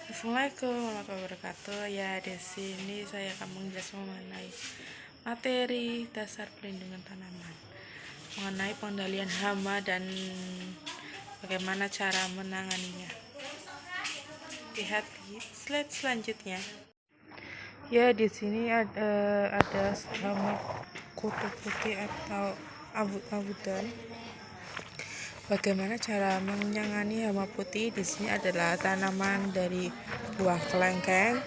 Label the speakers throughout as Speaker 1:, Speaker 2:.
Speaker 1: Assalamualaikum warahmatullahi wabarakatuh. Ya, di sini saya akan menjelaskan mengenai materi dasar perlindungan tanaman, mengenai pengendalian hama dan bagaimana cara menanganinya. Lihat di slide selanjutnya. Ya, di sini ada hama kutu putih atau abut-abutan. Bagaimana cara menangani hama putih? Di sini adalah tanaman dari buah kelengkeng.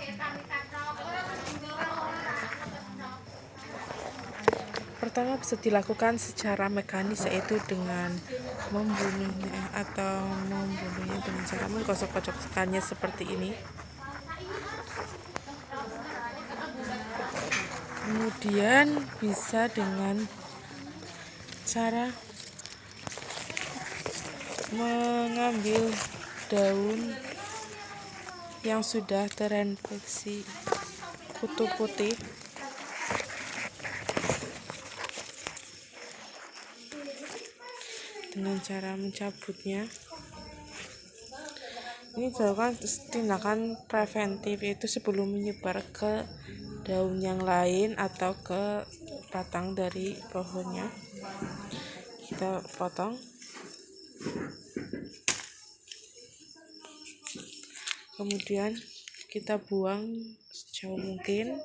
Speaker 1: Pertama bisa dilakukan secara mekanis, yaitu dengan membunuhnya dengan cara menggosok-gosokkannya seperti ini. Kemudian bisa dengan cara mengambil daun yang sudah terinfeksi kutu putih dengan cara mencabutnya. Ini dilakukan tindakan preventif, yaitu sebelum menyebar ke daun yang lain atau ke batang dari pohonnya. Kita potong, kemudian kita buang sejauh mungkin,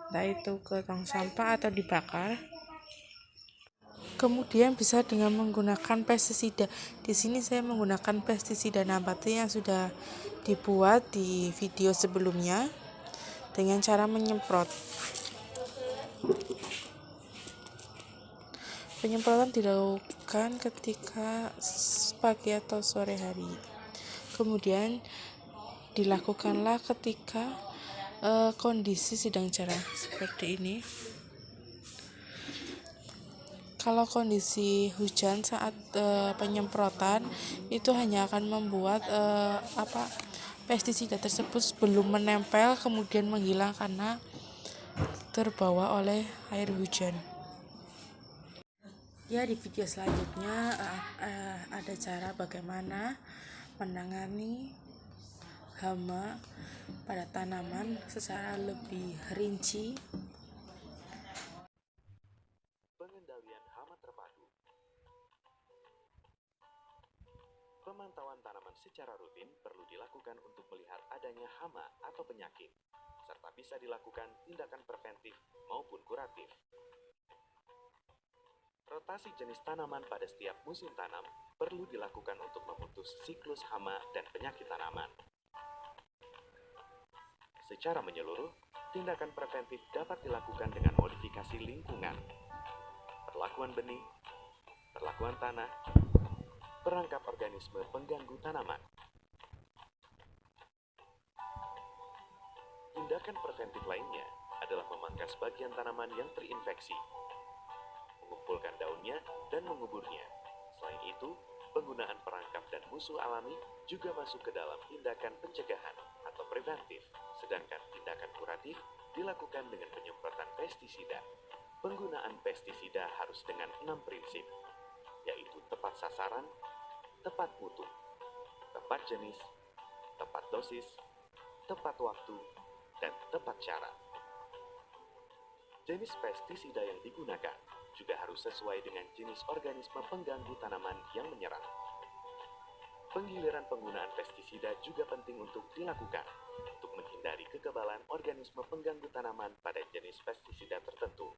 Speaker 1: entah itu ke tong sampah atau dibakar. Kemudian bisa dengan menggunakan pestisida. Di sini saya menggunakan pestisida nabati yang sudah dibuat di video sebelumnya dengan cara menyemprot. Penyemprotan dilakukan ketika pagi atau sore hari. Kemudian dilakukanlah ketika kondisi sedang cerah seperti ini. Kalau kondisi hujan saat penyemprotan itu hanya akan membuat pestisida tersebut belum menempel kemudian menghilang karena terbawa oleh air hujan. Ya, di video selanjutnya ada cara bagaimana menangani hama pada tanaman secara lebih rinci.
Speaker 2: Pengendalian hama terpadu. Pemantauan tanaman secara rutin perlu dilakukan untuk melihat adanya hama atau penyakit, serta bisa dilakukan tindakan preventif maupun kuratif. Rotasi jenis tanaman pada setiap musim tanam perlu dilakukan untuk memutus siklus hama dan penyakit tanaman. Secara menyeluruh, tindakan preventif dapat dilakukan dengan modifikasi lingkungan, perlakuan benih, perlakuan tanah, perangkap organisme pengganggu tanaman. Tindakan preventif lainnya adalah memangkas bagian tanaman yang terinfeksi, mengumpulkan daunnya dan menguburnya. Selain itu, penggunaan perangkap dan musuh alami juga masuk ke dalam tindakan pencegahan atau preventif. Sedangkan tindakan kuratif dilakukan dengan penyemprotan pestisida. Penggunaan pestisida harus dengan 6 prinsip, yaitu tepat sasaran, tepat mutu, tepat jenis, tepat dosis, tepat waktu, dan tepat cara. Jenis pestisida yang digunakan juga harus sesuai dengan jenis organisme pengganggu tanaman yang menyerang. Penggiliran penggunaan pestisida juga penting untuk dilakukan untuk menghindari kekebalan organisme pengganggu tanaman pada jenis pestisida tertentu.